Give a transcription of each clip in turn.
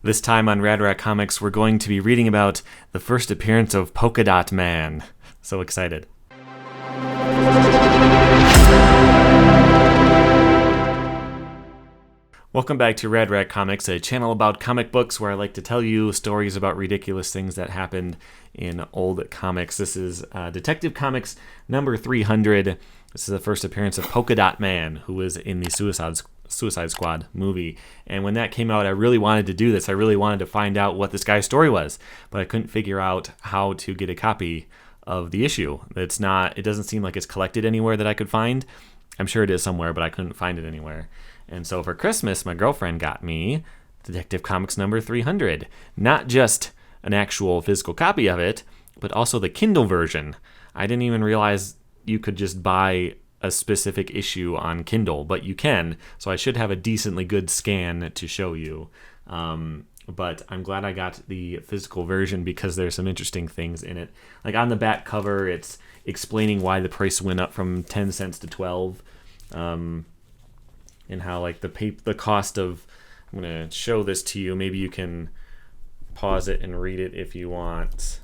This time on Rad Rat Comics, we're going to be reading about the first appearance of Polka Dot Man. So excited. Welcome back to Rad Rat Comics, a channel about comic books where I like to tell you stories about ridiculous things that happened in old comics. This is Detective Comics number 300. This is the first appearance of Polka Dot Man, who was in the Suicide Squad movie. And when that came out, I really wanted to do this. I really wanted to find out what this guy's story was, but I couldn't figure out how to get a copy of the issue. It doesn't seem like it's collected anywhere that I could find. I'm sure it is somewhere, but I couldn't find it anywhere. And so for Christmas, my girlfriend got me Detective Comics number 300. Not just an actual physical copy of it, but also the Kindle version. I didn't even realize you could just buy a specific issue on Kindle, but you can. So I should have a decently good scan to show you. But I'm glad I got the physical version because there's some interesting things in it. Like on the back cover, it's explaining why the price went up from 10 cents to 12. And how like the cost of, I'm going to show this to you. Maybe you can pause it and read it if you want.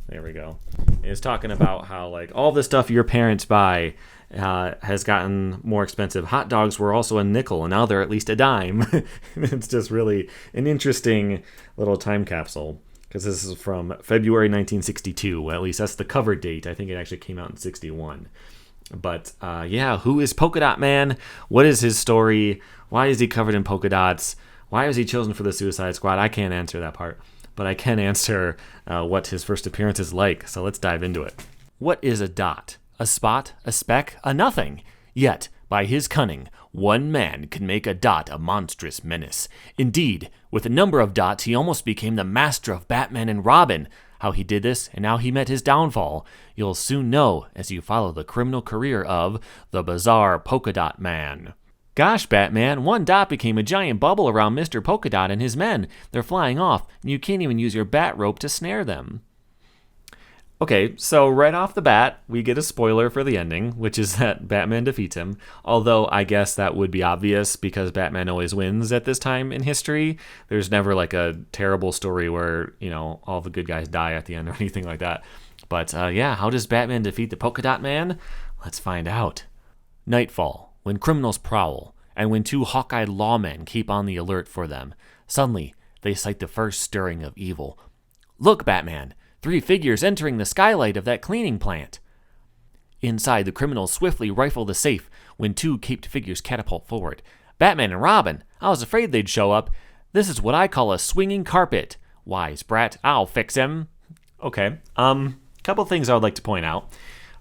There we go. It's talking about how like all the stuff your parents buy has gotten more expensive. Hot dogs were also a nickel, and now they're at least a dime. It's just really an interesting little time capsule, because this is from February 1962. At least that's the cover date. I think it actually came out in 61. But who is Polka Dot Man? What is his story? Why is he covered in polka dots? Why was he chosen for the Suicide Squad? I can't answer that part, but I can answer what his first appearance is like. So let's dive into it. What is a dot? A spot? A speck? A nothing? Yet, by his cunning, one man can make a dot a monstrous menace. Indeed, with a number of dots, he almost became the master of Batman and Robin. How he did this and how he met his downfall, you'll soon know as you follow the criminal career of the bizarre Polka Dot Man. Gosh, Batman, one dot became a giant bubble around Mr. Polka Dot and his men. They're flying off, and you can't even use your bat rope to snare them. Okay, so right off the bat, we get a spoiler for the ending, which is that Batman defeats him. Although I guess that would be obvious because Batman always wins at this time in history. There's never like a terrible story where, all the good guys die at the end or anything like that. But how does Batman defeat the Polka Dot Man? Let's find out. Nightfall, when criminals prowl, and when two hawk-eyed lawmen keep on the alert for them. Suddenly, they sight the first stirring of evil. Look, Batman! 3 figures entering the skylight of that cleaning plant. Inside, the criminals swiftly rifle the safe when 2 caped figures catapult forward. Batman and Robin! I was afraid they'd show up. This is what I call a swinging carpet. Wise brat, I'll fix him. Okay, couple things I would like to point out.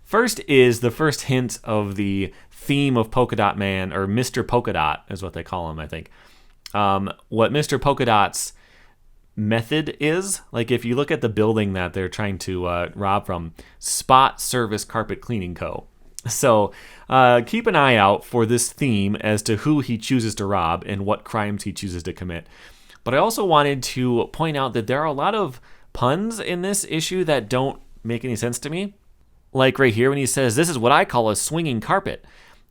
First is the first hint of the theme of Polka Dot Man, or Mr. Polka Dot is what they call him, I think. What Mr. Polka Dot's method is, like if you look at the building that they're trying to rob from, Spot Service Carpet Cleaning Co. So keep an eye out for this theme as to who he chooses to rob and what crimes he chooses to commit. But I also wanted to point out that there are a lot of puns in this issue that don't make any sense to me. Like right here when he says, this is what I call a swinging carpet.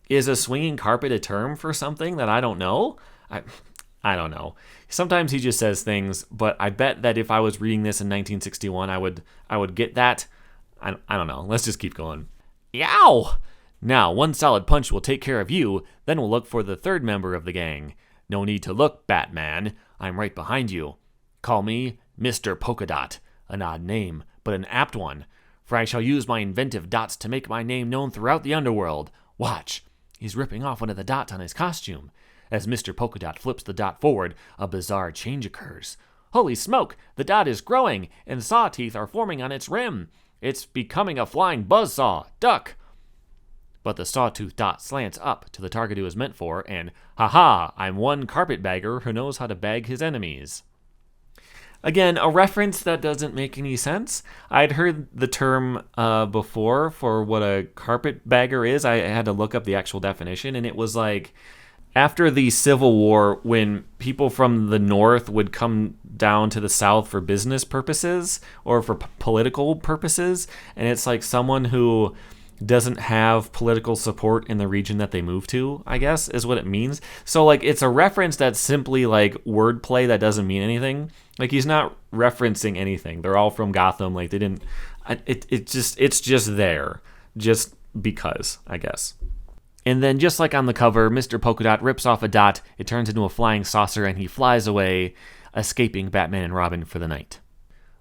Is a swinging carpet a term for something that I don't know? I don't know. Sometimes he just says things, but I bet that if I was reading this in 1961, I would get that. I don't know. Let's just keep going. Yow! Now, one solid punch will take care of you, then we'll look for the third member of the gang. No need to look, Batman. I'm right behind you. Call me Mr. Polka Dot. An odd name, but an apt one. For I shall use my inventive dots to make my name known throughout the underworld. Watch. He's ripping off one of the dots on his costume. As Mr. Polka Dot flips the dot forward, a bizarre change occurs. Holy smoke! The dot is growing, and saw teeth are forming on its rim. It's becoming a flying buzzsaw. Duck! But the sawtooth dot slants up to the target it was meant for, and, ha-ha, I'm one carpetbagger who knows how to bag his enemies. Again, a reference that doesn't make any sense. I'd heard the term before for what a carpetbagger is. I had to look up the actual definition, and it was like, after the Civil War, when people from the North would come down to the South for business purposes or for political purposes, and it's like someone who doesn't have political support in the region that they move to, I guess, is what it means. So, like, it's a reference that's simply, like, wordplay that doesn't mean anything. Like, he's not referencing anything. They're all from Gotham. Like, they didn't... It's just there. Just because, I guess. And then, just like on the cover, Mr. Polka Dot rips off a dot, it turns into a flying saucer, and he flies away, escaping Batman and Robin for the night.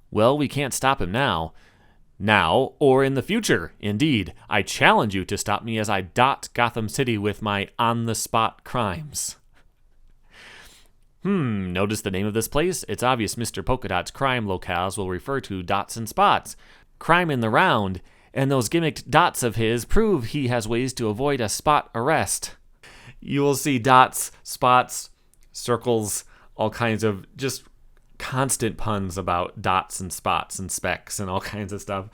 Well, we can't stop him now. Now, or in the future, indeed. I challenge you to stop me as I dot Gotham City with my on-the-spot crimes. Notice the name of this place? It's obvious Mr. Polka Dot's crime locales will refer to dots and spots. Crime in the round, and those gimmicked dots of his prove he has ways to avoid a spot arrest. You will see dots, spots, circles, all kinds of just constant puns about dots and spots and specks and all kinds of stuff.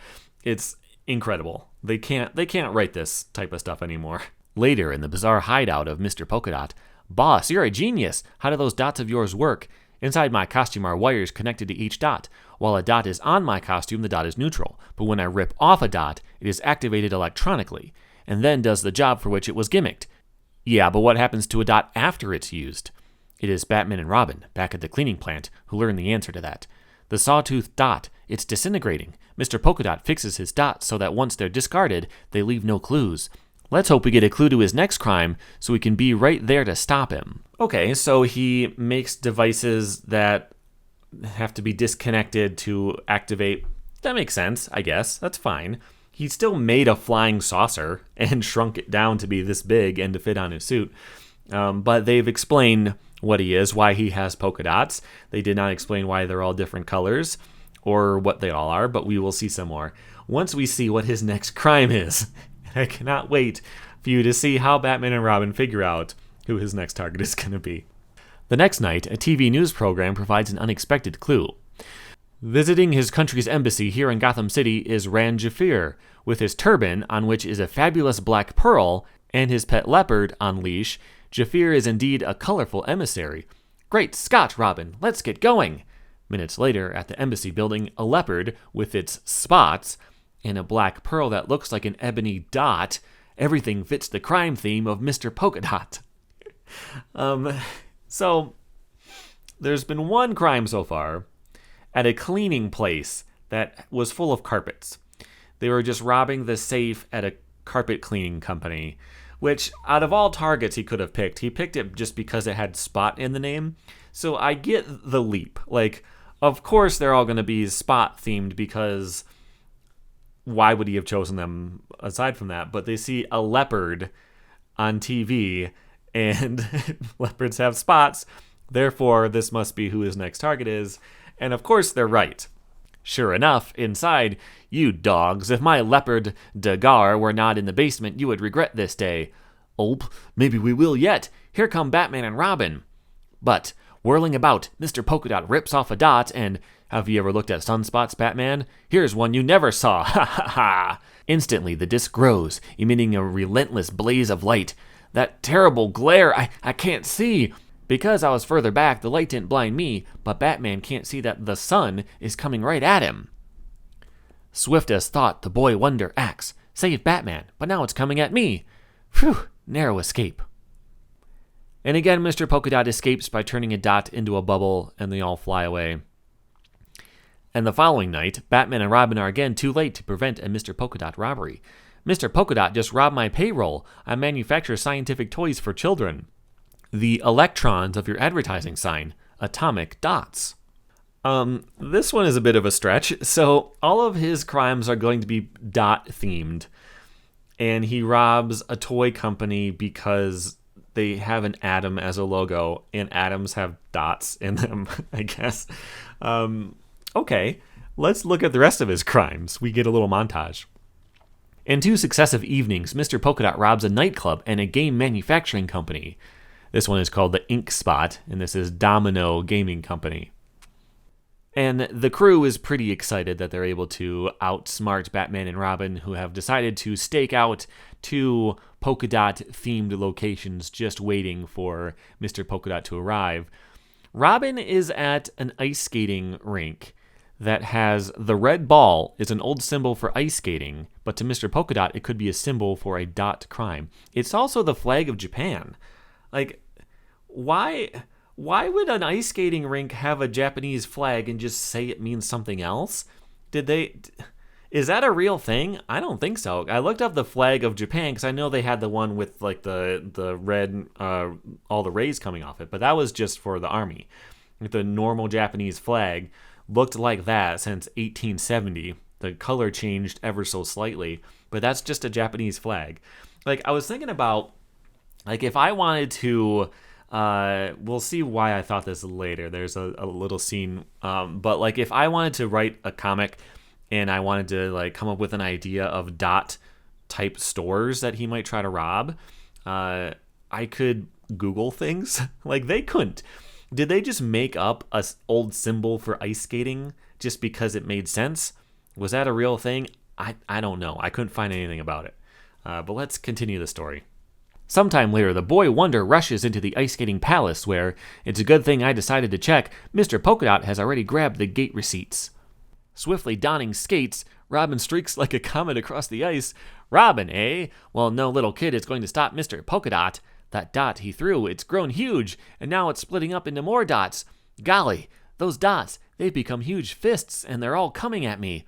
It's incredible. They can't write this type of stuff anymore. Later, in the bizarre hideout of Mr. Polka Dot, "Boss, you're a genius. How do those dots of yours work? Inside my costume are wires connected to each dot. While a dot is on my costume, the dot is neutral. But when I rip off a dot, it is activated electronically, and then does the job for which it was gimmicked. Yeah, but what happens to a dot after it's used? It is Batman and Robin, back at the cleaning plant, who learn the answer to that. The sawtooth dot, it's disintegrating. Mr. Polka Dot fixes his dots so that once they're discarded, they leave no clues. Let's hope we get a clue to his next crime so we can be right there to stop him." Okay, so he makes devices that have to be disconnected to activate. That makes sense, I guess. That's fine. He still made a flying saucer and shrunk it down to be this big and to fit on his suit. But they've explained what he is, why he has polka dots. They did not explain why they're all different colors or what they all are, but we will see some more once we see what his next crime is. I cannot wait for you to see how Batman and Robin figure out who his next target is going to be. The next night, a TV news program provides an unexpected clue. Visiting his country's embassy here in Gotham City is Ran Jafir, with his turban, on which is a fabulous black pearl, and his pet leopard on leash. Jafir is indeed a colorful emissary. Great Scott, Robin, let's get going! Minutes later, at the embassy building, a leopard, with its spots, and a black pearl that looks like an ebony dot. Everything fits the crime theme of Mr. Polka Dot. So, there's been one crime so far at a cleaning place that was full of carpets. They were just robbing the safe at a carpet cleaning company, which out of all targets he could have picked, he picked it just because it had Spot in the name. So I get the leap. Like, of course they're all going to be Spot themed because why would he have chosen them aside from that? But they see a leopard on TV, and leopards have spots. Therefore, this must be who his next target is. And of course, they're right. Sure enough, inside, "You dogs, if my leopard Dagar were not in the basement, you would regret this day." "Ulp, maybe we will yet. Here come Batman and Robin." But, whirling about, Mr. Polka Dot rips off a dot and... Have you ever looked at sunspots, Batman? Here's one you never saw. Ha ha ha! Instantly, the disc grows, emitting a relentless blaze of light. That terrible glare, I can't see. Because I was further back, the light didn't blind me, but Batman can't see that the sun is coming right at him. Swift as thought, the boy wonder acts. Save Batman, but now it's coming at me. Phew, narrow escape. And again, Mr. Polka Dot escapes by turning a dot into a bubble, and they all fly away. And the following night, Batman and Robin are again too late to prevent a Mr. Polka Dot robbery. "Mr. Polka Dot just robbed my payroll. I manufacture scientific toys for children. The electrons of your advertising sign, atomic dots." This one is a bit of a stretch. So all of his crimes are going to be dot themed. And he robs a toy company because they have an atom as a logo, and atoms have dots in them, I guess. Okay, let's look at the rest of his crimes. We get a little montage. In 2 successive evenings, Mr. Polka Dot robs a nightclub and a game manufacturing company. This one is called the Ink Spot, and this is Domino Gaming Company. And the crew is pretty excited that they're able to outsmart Batman and Robin, who have decided to stake out 2 polka dot-themed locations just waiting for Mr. Polka Dot to arrive. Robin is at an ice skating rink that has the red ball is an old symbol for ice skating, but to Mr. Polka Dot, it could be a symbol for a dot crime. It's also the flag of Japan. Like, why would an ice skating rink have a Japanese flag and just say it means something else? Is that a real thing? I don't think so. I looked up the flag of Japan because I know they had the one with like the red, all the rays coming off it, but that was just for the army. The normal Japanese flag looked like that since 1870. The color changed ever so slightly, but that's just a Japanese flag. Like, I was thinking about, like, if I wanted to, we'll see why I thought this later. There's a little scene, but like, if I wanted to write a comic and I wanted to like come up with an idea of dot type stores that he might try to rob, I could Google things. Like, they couldn't. Did they just make up a old symbol for ice skating just because it made sense? Was that a real thing? I don't know. I couldn't find anything about it. But let's continue the story. Sometime later, the boy Wonder rushes into the ice skating palace where, it's a good thing I decided to check, Mr. Polka Dot has already grabbed the gate receipts. Swiftly donning skates, Robin streaks like a comet across the ice. Robin, eh? Well, no little kid is going to stop Mr. Polka Dot. That dot he threw, it's grown huge, and now it's splitting up into more dots. Golly, those dots, they've become huge fists, and they're all coming at me.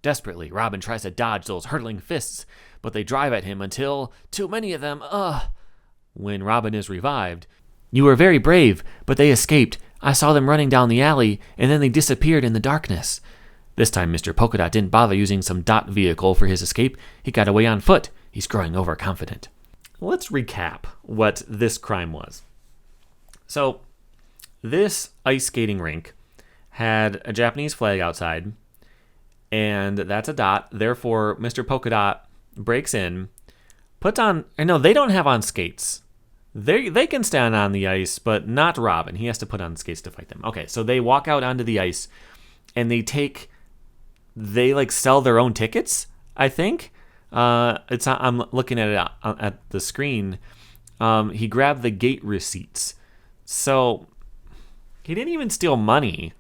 Desperately, Robin tries to dodge those hurtling fists, but they drive at him until, too many of them, When Robin is revived, you were very brave, but they escaped. I saw them running down the alley, and then they disappeared in the darkness. This time, Mr. Polka Dot didn't bother using some dot vehicle for his escape. He got away on foot. He's growing overconfident. Let's recap what this crime was. So, this ice skating rink had a Japanese flag outside, and that's a dot. Therefore, Mr. Polka Dot breaks in, puts on... No, they don't have on skates. They can stand on the ice, but not Robin. He has to put on skates to fight them. Okay, so they walk out onto the ice, and they like sell their own tickets, I think. I'm looking at it at the screen. He grabbed the gate receipts. So he didn't even steal money.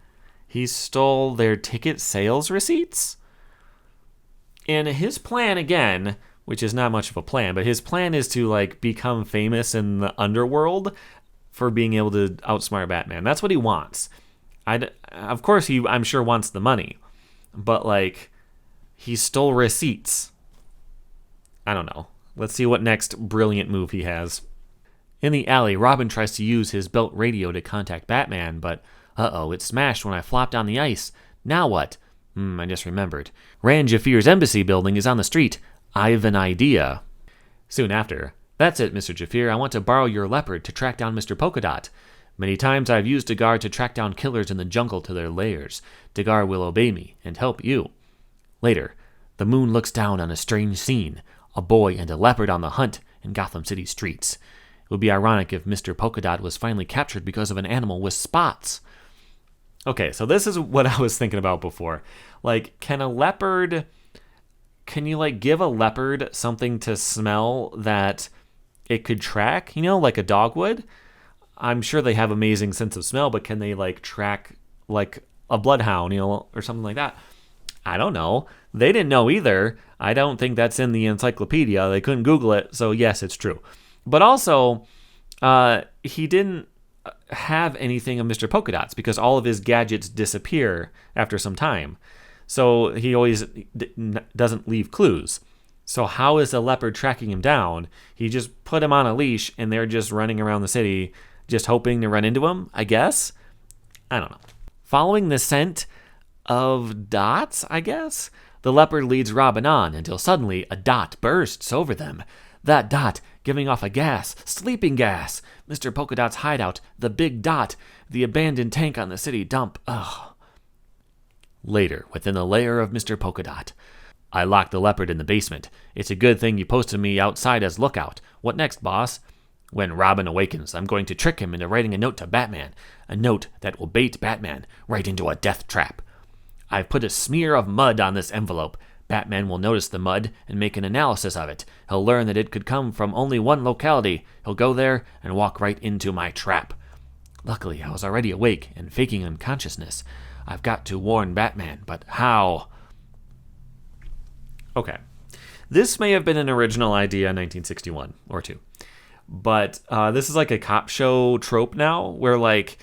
He stole their ticket sales receipts. And his plan, again, which is not much of a plan, but his plan is to like become famous in the underworld for being able to outsmart Batman. That's what he wants. Of course, I'm sure wants the money. But, like, he stole receipts. I don't know. Let's see what next brilliant move he has. In the alley, Robin tries to use his belt radio to contact Batman, but, it smashed when I flopped on the ice. Now what? I just remembered. Ran Jafir's embassy building is on the street. I've an idea. Soon after, that's it, Mr. Jafir. I want to borrow your leopard to track down Mr. Polka Dot. Many times I've used Dagar to track down killers in the jungle to their lairs. Dagar will obey me and help you. Later, the moon looks down on a strange scene. A boy and a leopard on the hunt in Gotham City streets. It would be ironic if Mr. Polka Dot was finally captured because of an animal with spots. Okay, so this is what I was thinking about before. Like, can you like give a leopard something to smell that it could track? You know, like a dog would? I'm sure they have amazing sense of smell, but can they like track like a bloodhound, or something like that? I don't know. They didn't know either. I don't think that's in the encyclopedia. They couldn't Google it, so yes, it's true. But also, he didn't have anything of Mr. Polka Dot's because all of his gadgets disappear after some time. So he always doesn't leave clues. So how is the leopard tracking him down? He just put him on a leash and they're just running around the city just hoping to run into him, I guess? I don't know. Following the scent of dots, I guess? The leopard leads Robin on until suddenly a dot bursts over them. That dot giving off a gas, sleeping gas. Mr. Polka Dot's hideout, the big dot, the abandoned tank on the city dump. Ugh. Later, within the lair of Mr. Polka Dot. I locked the leopard in the basement. It's a good thing you posted me outside as lookout. What next, boss? When Robin awakens, I'm going to trick him into writing a note to Batman. A note that will bait Batman right into a death trap. I've put a smear of mud on this envelope. Batman will notice the mud and make an analysis of it. He'll learn that it could come from only one locality. He'll go there and walk right into my trap. Luckily, I was already awake and faking unconsciousness. I've got to warn Batman, but how? Okay. This may have been an original idea in 1961 or two. But this is like a cop show trope now where like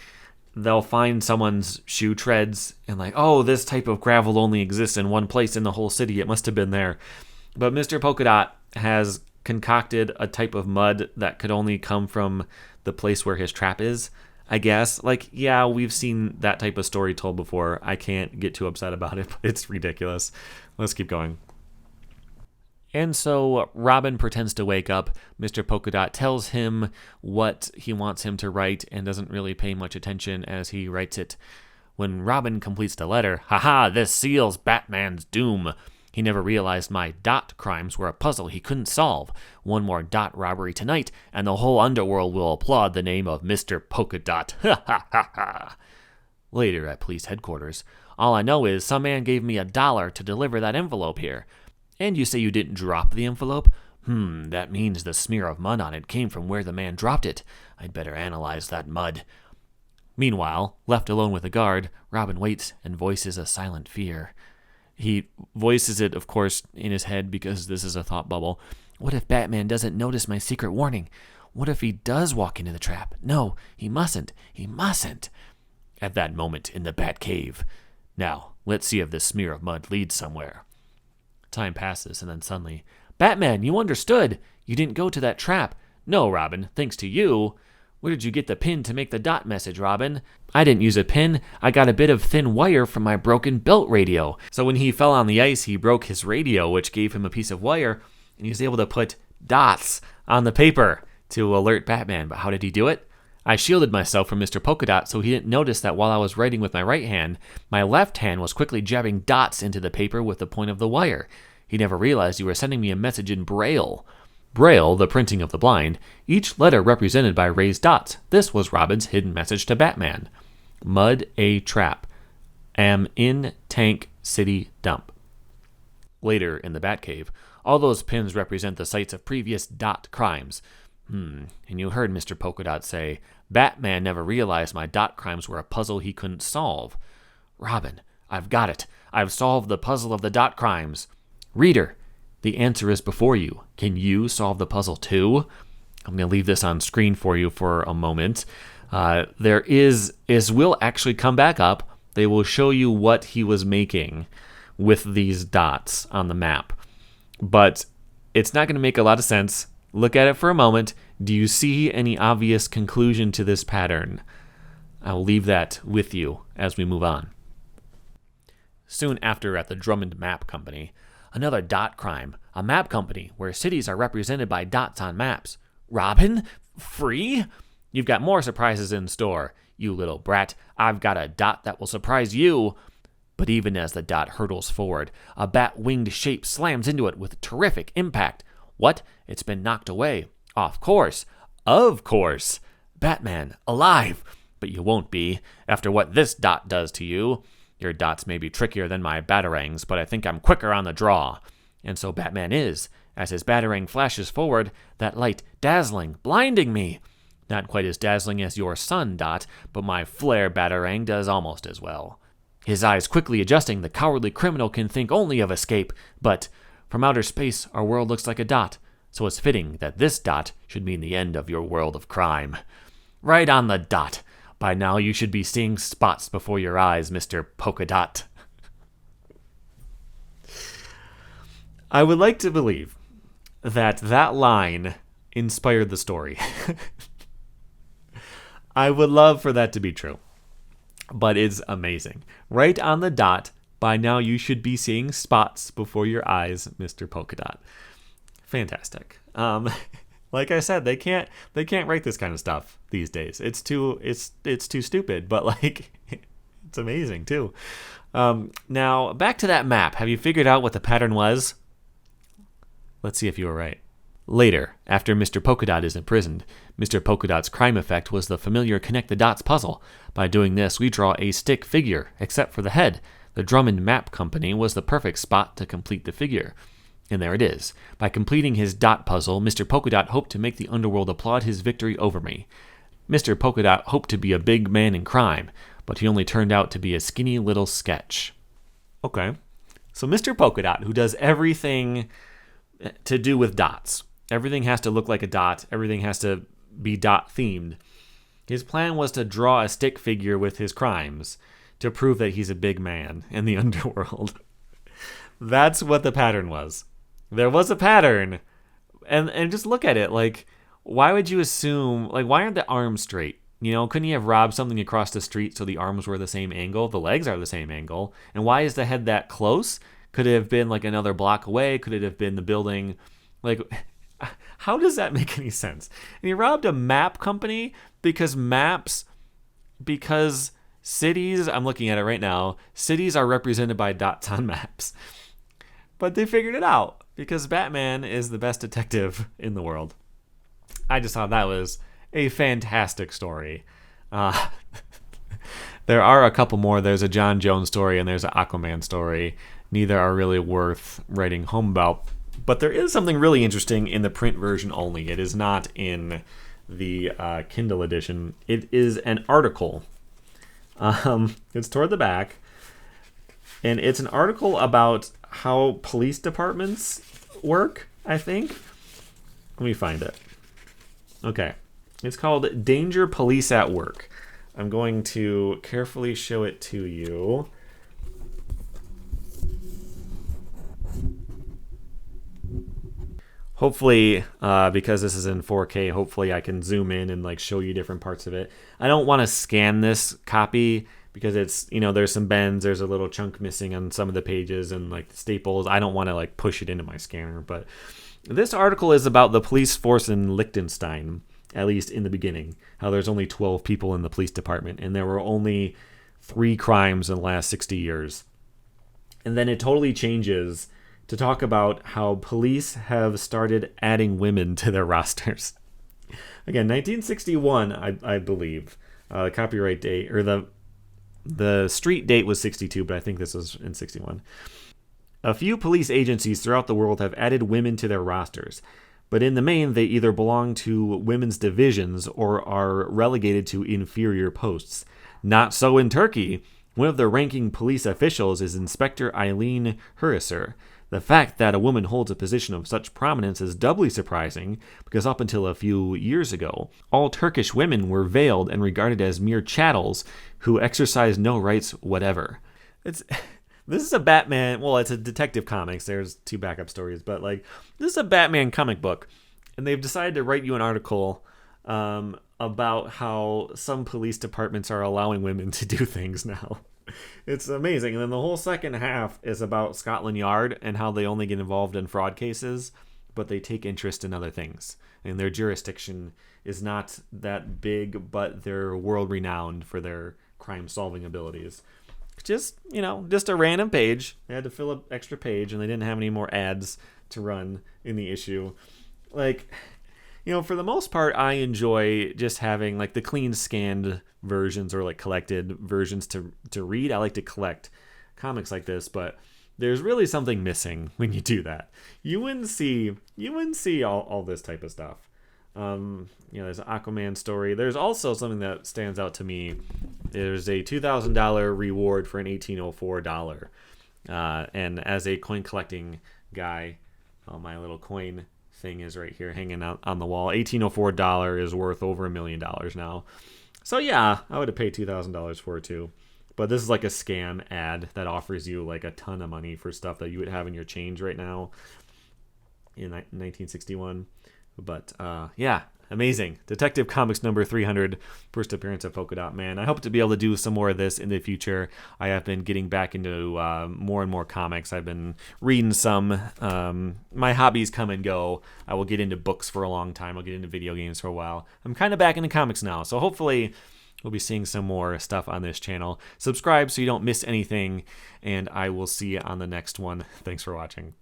they'll find someone's shoe treads and like, oh, this type of gravel only exists in one place in the whole city. It must have been there. But Mr. Polka Dot has concocted a type of mud that could only come from the place where his trap is, I guess. Like, yeah, we've seen that type of story told before. I can't get too upset about it, but it's ridiculous. Let's keep going. And so Robin pretends to wake up. Mr. Polka Dot tells him what he wants him to write and doesn't really pay much attention as he writes it. When Robin completes the letter, haha, this seals Batman's doom. He never realized my dot crimes were a puzzle he couldn't solve. One more dot robbery tonight, and the whole underworld will applaud the name of Mr. Polka Dot. Ha ha ha ha. Later at police headquarters, all I know is some man gave me $1 to deliver that envelope here. And you say you didn't drop the envelope? That means the smear of mud on it came from where the man dropped it. I'd better analyze that mud. Meanwhile, left alone with the guard, Robin waits and voices a silent fear. He voices it, of course, in his head because this is a thought bubble. What if Batman doesn't notice my secret warning? What if he does walk into the trap? No, he mustn't. He mustn't. At that moment in the Batcave. Now, let's see if this smear of mud leads somewhere. Time passes, and then suddenly, Batman, you understood. You didn't go to that trap. No, Robin, thanks to you. Where did you get the pin to make the dot message, Robin? I didn't use a pin. I got a bit of thin wire from my broken belt radio. So when he fell on the ice, he broke his radio, which gave him a piece of wire, and he was able to put dots on the paper to alert Batman. But how did he do it? I shielded myself from Mr. Polka Dot so he didn't notice that while I was writing with my right hand, my left hand was quickly jabbing dots into the paper with the point of the wire. He never realized you were sending me a message in Braille. Braille, the printing of the blind, each letter represented by raised dots. This was Robin's hidden message to Batman. Mud a trap. Am in tank city dump. Later, in the Batcave, all those pins represent the sites of previous dot crimes. And you heard Mr. Polka Dot say, Batman never realized my dot crimes were a puzzle he couldn't solve. Robin, I've got it. I've solved the puzzle of the dot crimes. Reader, the answer is before you. Can you solve the puzzle too? I'm going to leave this on screen for you for a moment. Will actually come back up. They will show you what he was making with these dots on the map. But it's not going to make a lot of sense. Look at it for a moment. Do you see any obvious conclusion to this pattern? I'll leave that with you as we move on. Soon after, at the Drummond Map Company, another dot crime, a map company where cities are represented by dots on maps. Robin? Free? You've got more surprises in store. You little brat, I've got a dot that will surprise you. But even as the dot hurtles forward, a bat-winged shape slams into it with terrific impact. What? It's been knocked away. Of course. Batman, alive. But you won't be, after what this dot does to you. Your dots may be trickier than my batarangs, but I think I'm quicker on the draw. And so Batman is. As his batarang flashes forward, that light dazzling, blinding me. Not quite as dazzling as your sun, Dot, but my flare batarang does almost as well. His eyes quickly adjusting, the cowardly criminal can think only of escape, but from outer space, our world looks like a dot, so it's fitting that this dot should mean the end of your world of crime. Right on the dot. By now you should be seeing spots before your eyes, Mr. Polka Dot. I would like to believe that line inspired the story. I would love for that to be true. But it's amazing. Right on the dot. By now you should be seeing spots before your eyes, Mr. Polka Dot. Fantastic. Like I said, they can't write this kind of stuff these days. It's too stupid, but like it's amazing too. Now back to that map. Have you figured out what the pattern was? Let's see if you were right. Later, after Mr. Polka Dot is imprisoned, Mr. Polka Dot's crime effect was the familiar connect the dots puzzle. By doing this, we draw a stick figure, except for the head. The Drummond Map Company was the perfect spot to complete the figure. And there it is. By completing his dot puzzle, Mr. Polka Dot hoped to make the underworld applaud his victory over me. Mr. Polka Dot hoped to be a big man in crime, but he only turned out to be a skinny little sketch. Okay. So Mr. Polka Dot, who does everything to do with dots. Everything has to look like a dot. Everything has to be dot themed. His plan was to draw a stick figure with his crimes to prove that he's a big man in the underworld. That's what the pattern was. There was a pattern. And just look at it. Like, why would you assume, like, why aren't the arms straight? You know, couldn't he have robbed something across the street so the arms were the same angle? The legs are the same angle. And why is the head that close? Could it have been like another block away? Could it have been the building? Like, how does that make any sense? And he robbed a map company because cities, I'm looking at it right now, cities are represented by dots on maps. But they figured it out because Batman is the best detective in the world. I just thought that was a fantastic story. There are a couple more. There's a John Jones story and there's an Aquaman story. Neither are really worth writing home about. But there is something really interesting in the print version only. It is not in the Kindle edition. It is an article. It's toward the back. And it's an article about how police departments work, I think. Let me find it. Okay. It's called Danger Police at Work. I'm going to carefully show it to you. Hopefully, because this is in 4K, hopefully I can zoom in and like show you different parts of it. I don't want to scan this copy because it's, you know, there's some bends, there's a little chunk missing on some of the pages and like staples. I don't want to like push it into my scanner, but this article is about the police force in Liechtenstein, at least in the beginning, how there's only 12 people in the police department and there were only 3 crimes in the last 60 years. And then it totally changes to talk about how police have started adding women to their rosters. Again, 1961, I believe, the copyright date, or the street date was 62, but I think this was in 61. A few police agencies throughout the world have added women to their rosters, but in the main, they either belong to women's divisions or are relegated to inferior posts. Not so in Turkey. One of the ranking police officials is Inspector Eileen Huriser. The fact that a woman holds a position of such prominence is doubly surprising because up until a few years ago, all Turkish women were veiled and regarded as mere chattels who exercised no rights whatever. This is a Batman, well, it's a detective comics. There's 2 backup stories, but like this is a Batman comic book, and they've decided to write you an article about how some police departments are allowing women to do things now. It's amazing. And then the whole second half is about Scotland Yard and how they only get involved in fraud cases, but they take interest in other things. And their jurisdiction is not that big, but they're world renowned for their crime-solving abilities. Just, you know, just a random page. They had to fill up extra page, and they didn't have any more ads to run in the issue. Like, you know, for the most part, I enjoy just having like the clean scanned versions or like collected versions to read. I like to collect comics like this, but there's really something missing when you do that. You wouldn't see all this type of stuff. You know, there's an Aquaman story. There's also something that stands out to me. There's a $2,000 reward for an 1804 dollar. And as a coin collecting guy, my little coin thing is right here hanging out on the wall. $1804 is worth over $1 million now. So yeah, I would have paid $2,000 for it too. But this is like a scam ad that offers you like a ton of money for stuff that you would have in your change right now in 1961. But yeah, amazing. Detective Comics number 300, first appearance of Polka Dot Man. I hope to be able to do some more of this in the future. I have been getting back into more and more comics. I've been reading some. My hobbies come and go. I will get into books for a long time. I'll get into video games for a while. I'm kind of back into comics now, so hopefully we'll be seeing some more stuff on this channel. Subscribe so you don't miss anything, and I will see you on the next one. Thanks for watching.